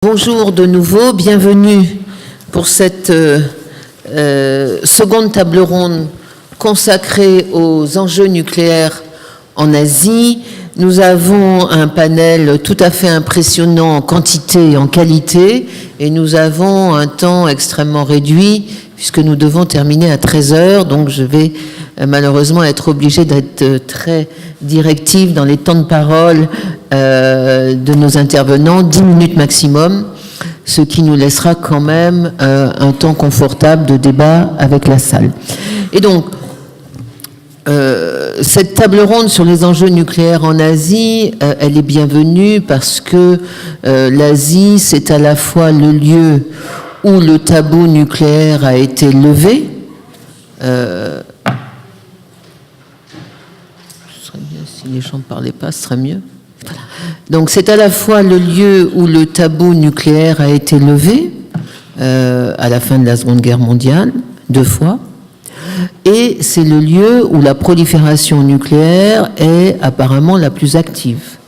Bonjour de nouveau, bienvenue pour cette seconde table ronde consacrée aux enjeux nucléaires en Asie. Nous avons un panel tout à fait impressionnant en quantité et en qualité, et nous avons un temps extrêmement réduit puisque nous devons terminer à 13h, donc je vais malheureusement être obligée d'être très directive dans les temps de parole de nos intervenants, 10 minutes maximum, ce qui nous laissera quand même un temps confortable de débat avec la salle. Et donc, cette table ronde sur les enjeux nucléaires en Asie, elle est bienvenue parce que l'Asie, c'est à la fois le lieu où le tabou nucléaire a été levé. Ce serait bien si les gens ne parlaient pas, ce serait mieux. Donc c'est à la fois le lieu où le tabou nucléaire a été levé, à la fin de la Seconde Guerre mondiale, 2 fois, et c'est le lieu où la prolifération nucléaire est apparemment la plus active.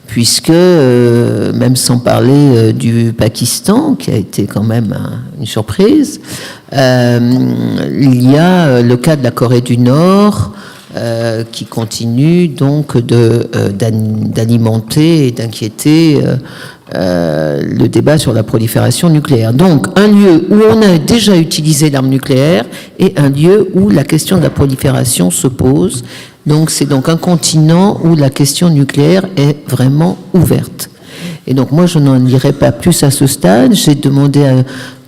Puisque, même sans parler du Pakistan, qui a été quand même une surprise, il y a le cas de la Corée du Nord, qui continue donc d'alimenter et d'inquiéter le débat sur la prolifération nucléaire. Donc, un lieu où on a déjà utilisé l'arme nucléaire et un lieu où la question de la prolifération se pose. Donc, c'est donc un continent où la question nucléaire est vraiment ouverte. Et donc, moi, je n'en dirai pas plus à ce stade. J'ai demandé à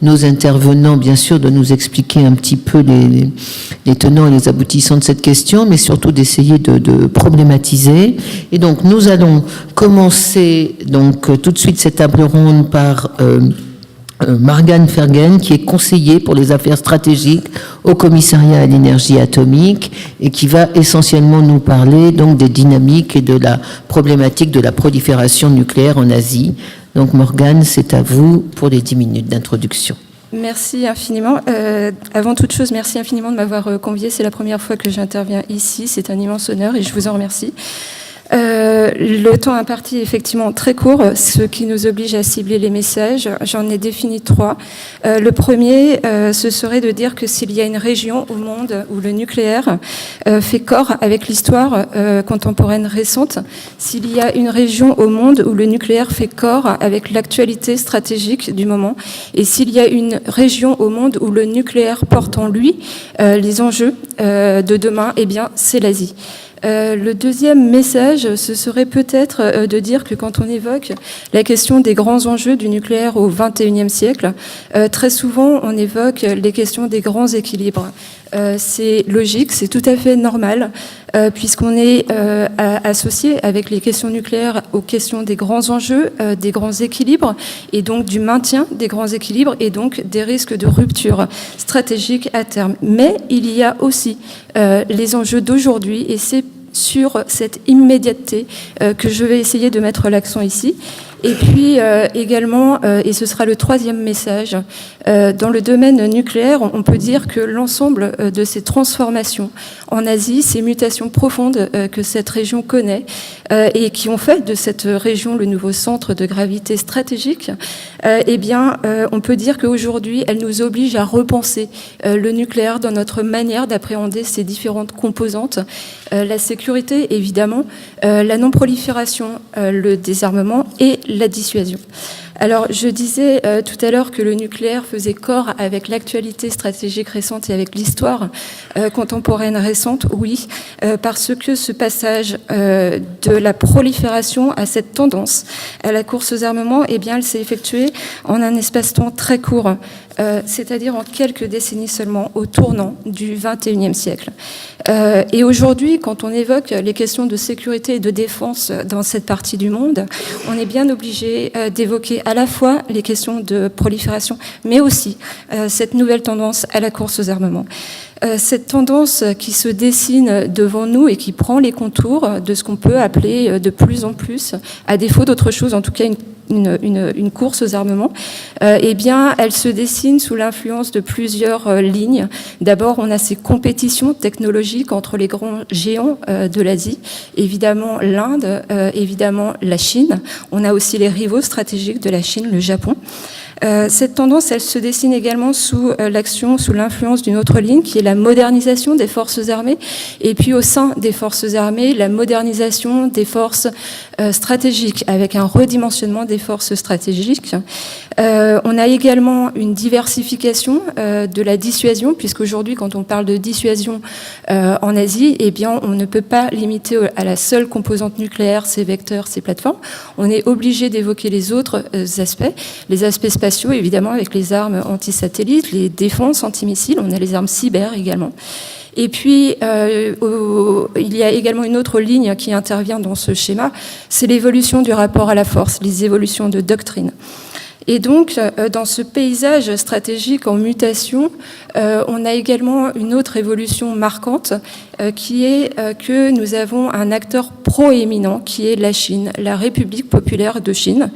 nos intervenants, bien sûr, de nous expliquer un petit peu les tenants et les aboutissants de cette question, mais surtout d'essayer de problématiser. Et donc, nous allons commencer donc tout de suite cette table ronde par Morgane Fergen, qui est conseiller pour les affaires stratégiques au commissariat à l'énergie atomique et qui va essentiellement nous parler donc des dynamiques et de la problématique de la prolifération nucléaire en Asie. Donc Morgane, c'est à vous pour les 10 minutes d'introduction. Merci infiniment. Avant toute chose, merci infiniment de m'avoir conviée. C'est la première fois que j'interviens ici. C'est un immense honneur et je vous en remercie. Le temps imparti est effectivement très court, ce qui nous oblige à cibler les messages. J'en ai défini 3. Le premier, ce serait de dire que s'il y a une région au monde où le nucléaire fait corps avec l'histoire contemporaine récente, s'il y a une région au monde où le nucléaire fait corps avec l'actualité stratégique du moment, et s'il y a une région au monde où le nucléaire porte en lui les enjeux de demain, eh bien, c'est l'Asie. Le deuxième message, ce serait peut-être de dire que quand on évoque la question des grands enjeux du nucléaire au XXIe siècle, très souvent on évoque les questions des grands équilibres. C'est logique, c'est tout à fait normal, puisqu'on est associé avec les questions nucléaires aux questions des grands enjeux, des grands équilibres, et donc du maintien des grands équilibres, et donc des risques de rupture stratégique à terme. Mais il y a aussi les enjeux d'aujourd'hui, et c'est sur cette immédiateté que je vais essayer de mettre l'accent ici. Et puis également, et ce sera le troisième message, dans le domaine nucléaire, on peut dire que l'ensemble de ces transformations en Asie, ces mutations profondes que cette région connaît et qui ont fait de cette région le nouveau centre de gravité stratégique, eh bien, on peut dire qu'aujourd'hui, elle nous oblige à repenser le nucléaire dans notre manière d'appréhender ces différentes composantes. La sécurité, évidemment, la non-prolifération, le désarmement et la dissuasion. Alors, je disais tout à l'heure que le nucléaire faisait corps avec l'actualité stratégique récente et avec l'histoire contemporaine récente, oui, parce que ce passage de la prolifération à cette tendance à la course aux armements, eh bien, elle s'est effectuée en un espace-temps très court, c'est-à-dire en quelques décennies seulement, au tournant du XXIe siècle. Et aujourd'hui, quand on évoque les questions de sécurité et de défense dans cette partie du monde, on est bien obligé d'évoquer à la fois les questions de prolifération, mais aussi cette nouvelle tendance à la course aux armements. Cette tendance qui se dessine devant nous et qui prend les contours de ce qu'on peut appeler de plus en plus, à défaut d'autre chose, en tout cas une une course aux armements, eh bien, elle se dessine sous l'influence de plusieurs lignes. D'abord, on a ces compétitions technologiques entre les grands géants de l'Asie, évidemment l'Inde, évidemment la Chine. On a aussi les rivaux stratégiques de la Chine, le Japon. Cette tendance, elle se dessine également sous l'influence d'une autre ligne, qui est la modernisation des forces armées, et puis au sein des forces armées, la modernisation des forces stratégiques, avec un redimensionnement des forces stratégiques. On a également une diversification de la dissuasion, puisqu'aujourd'hui, quand on parle de dissuasion en Asie, eh bien, on ne peut pas limiter à la seule composante nucléaire ces vecteurs, ces plateformes. On est obligé d'évoquer les autres aspects, les aspects spatiaux, évidemment, avec les armes anti-satellites, les défenses anti-missiles, on a les armes cyber également. Et puis, il y a également une autre ligne qui intervient dans ce schéma, c'est l'évolution du rapport à la force, les évolutions de doctrine. Et donc, dans ce paysage stratégique en mutation, on a également une autre évolution marquante, qui est que nous avons un acteur proéminent, qui est la Chine, la République populaire de Chine.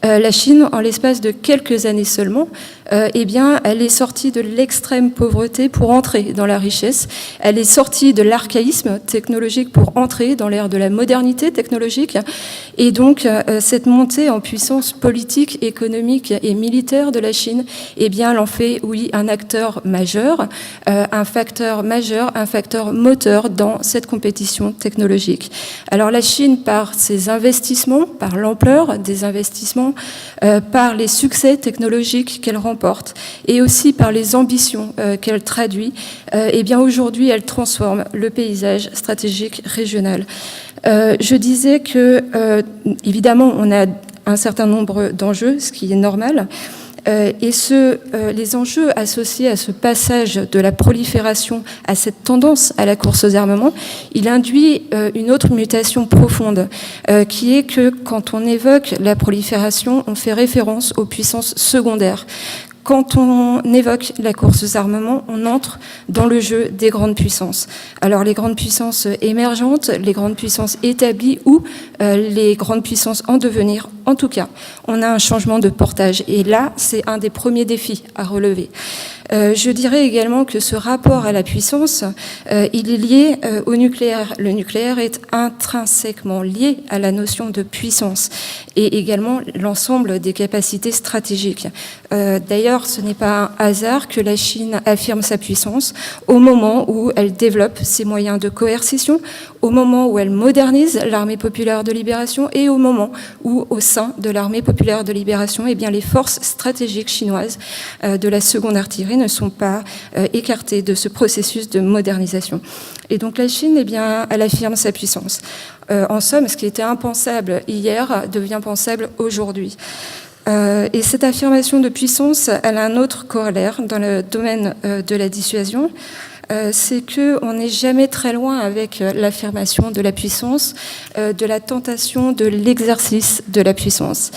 La Chine, en l'espace de quelques années seulement, eh bien, elle est sortie de l'extrême pauvreté pour entrer dans la richesse. Elle est sortie de l'archaïsme technologique pour entrer dans l'ère de la modernité technologique. Et donc, cette montée en puissance politique, économique et militaire de la Chine, eh bien, elle en fait, oui, un acteur majeur, un facteur majeur, un facteur moteur dans cette compétition technologique. Alors, la Chine, par ses investissements, par l'ampleur des investissements, par les succès technologiques qu'elle remporte et aussi par les ambitions qu'elle traduit, eh bien aujourd'hui elle transforme le paysage stratégique régional. Je disais que évidemment on a un certain nombre d'enjeux, ce qui est normal. Et les enjeux associés à ce passage de la prolifération à cette tendance à la course aux armements, il induit une autre mutation profonde, qui est que quand on évoque la prolifération, on fait référence aux puissances secondaires. Quand on évoque la course aux armements, on entre dans le jeu des grandes puissances. Alors les grandes puissances émergentes, les grandes puissances établies ou les grandes puissances en devenir, en tout cas, on a un changement de portage. Et là, c'est un des premiers défis à relever. Je dirais également que ce rapport à la puissance, il est lié au nucléaire. Le nucléaire est intrinsèquement lié à la notion de puissance et également l'ensemble des capacités stratégiques. D'ailleurs, ce n'est pas un hasard que la Chine affirme sa puissance au moment où elle développe ses moyens de coercition, au moment où elle modernise l'armée populaire de libération et au moment où, au sein de l'armée populaire de libération, eh bien, les forces stratégiques chinoises de la seconde artillerie ne sont pas écartées de ce processus de modernisation. Et donc la Chine, eh bien, elle affirme sa puissance. En somme, ce qui était impensable hier devient pensable aujourd'hui. Et cette affirmation de puissance, elle a un autre corollaire dans le domaine de la dissuasion. C'est qu'on n'est jamais très loin avec l'affirmation de la puissance, de la tentation de l'exercice de la puissance.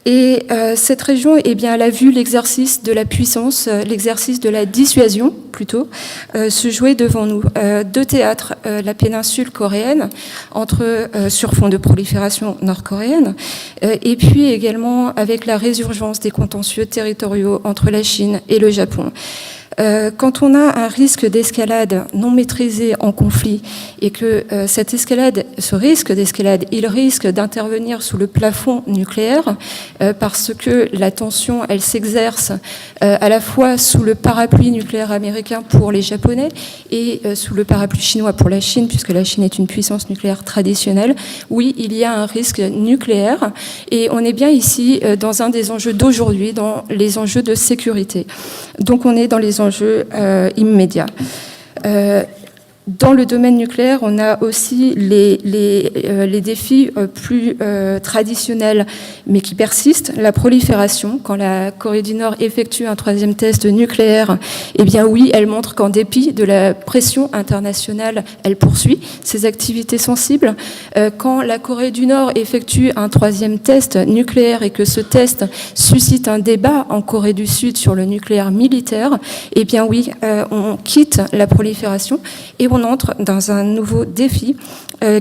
Et cette région, eh bien, elle a vu l'exercice de la puissance, l'exercice de la dissuasion, plutôt, se jouer devant nous. Deux théâtres, la péninsule coréenne, sur fond de prolifération nord-coréenne, et puis également avec la résurgence des contentieux territoriaux entre la Chine et le Japon. Quand on a un risque d'escalade non maîtrisé en conflit et que ce risque d'escalade, il risque d'intervenir sous le plafond nucléaire parce que la tension, elle s'exerce à la fois sous le parapluie nucléaire américain pour les Japonais et sous le parapluie chinois pour la Chine, puisque la Chine est une puissance nucléaire traditionnelle. Oui, il y a un risque nucléaire et on est bien ici dans un des enjeux d'aujourd'hui, dans les enjeux de sécurité. Donc on est dans les enjeux immédiats. Dans le domaine nucléaire, on a aussi les défis plus traditionnels, mais qui persistent. La prolifération, quand la Corée du Nord effectue un troisième test nucléaire, eh bien oui, elle montre qu'en dépit de la pression internationale, elle poursuit ses activités sensibles. Quand la Corée du Nord effectue un troisième test nucléaire et que ce test suscite un débat en Corée du Sud sur le nucléaire militaire, eh bien oui, on quitte la prolifération et on on entre dans un nouveau défi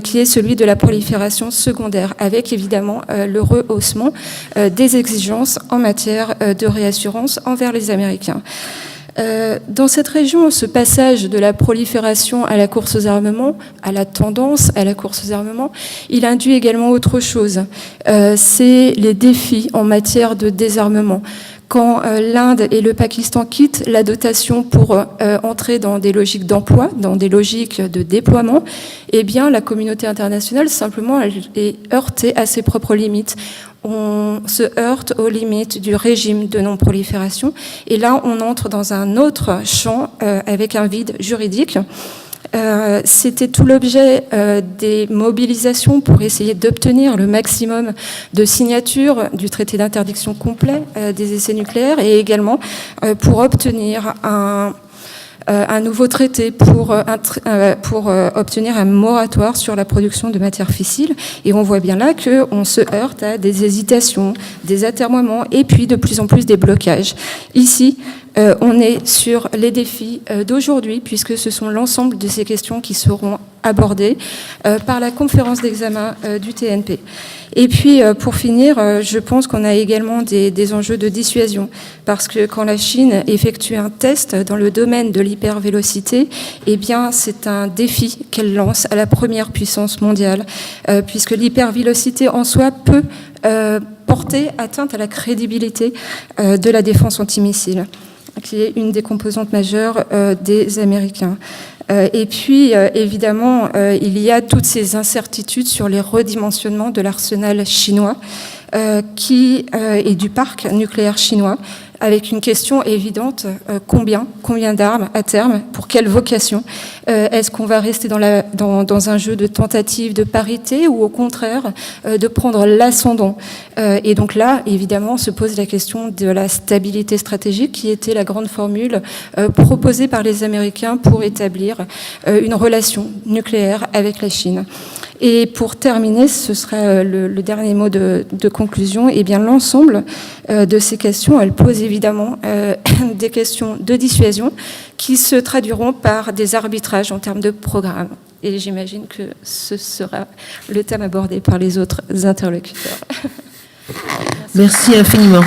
qui est celui de la prolifération secondaire, avec évidemment le rehaussement des exigences en matière de réassurance envers les Américains. Dans cette région, ce passage de la prolifération à la course aux armements, à la tendance à la course aux armements, il induit également autre chose. C'est les défis en matière de désarmement. Quand l'Inde et le Pakistan quittent la dotation pour entrer dans des logiques d'emploi, dans des logiques de déploiement, eh bien, la communauté internationale, simplement, elle est heurtée à ses propres limites. On se heurte aux limites du régime de non-prolifération. Et là, on entre dans un autre champ avec un vide juridique. C'était tout l'objet des mobilisations pour essayer d'obtenir le maximum de signatures du traité d'interdiction complet des essais nucléaires et également pour obtenir un nouveau traité pour obtenir un moratoire sur la production de matières fissiles. Et on voit bien là qu'on se heurte à des hésitations, des atermoiements et puis de plus en plus des blocages. Ici, on est sur les défis d'aujourd'hui, puisque ce sont l'ensemble de ces questions qui seront abordées par la conférence d'examen du TNP. Et puis, pour finir, je pense qu'on a également des enjeux de dissuasion, parce que quand la Chine effectue un test dans le domaine de l'hypervélocité, eh bien, c'est un défi qu'elle lance à la première puissance mondiale, puisque l'hypervélocité en soi peut porter atteinte à la crédibilité de la défense antimissile, qui est une des composantes majeures des Américains. Et puis, évidemment, il y a toutes ces incertitudes sur les redimensionnements de l'arsenal chinois et du parc nucléaire chinois, avec une question évidente, combien d'armes à terme, pour quelle vocation? Est-ce qu'on va rester dans un jeu de tentative de parité ou au contraire de prendre l'ascendant? Et donc là, évidemment, se pose la question de la stabilité stratégique qui était la grande formule proposée par les Américains pour établir une relation nucléaire avec la Chine. Et pour terminer, ce sera le dernier mot de conclusion, et bien l'ensemble de ces questions, elles posent évidemment des questions de dissuasion qui se traduiront par des arbitrages en termes de programme. Et j'imagine que ce sera le thème abordé par les autres interlocuteurs. Merci infiniment.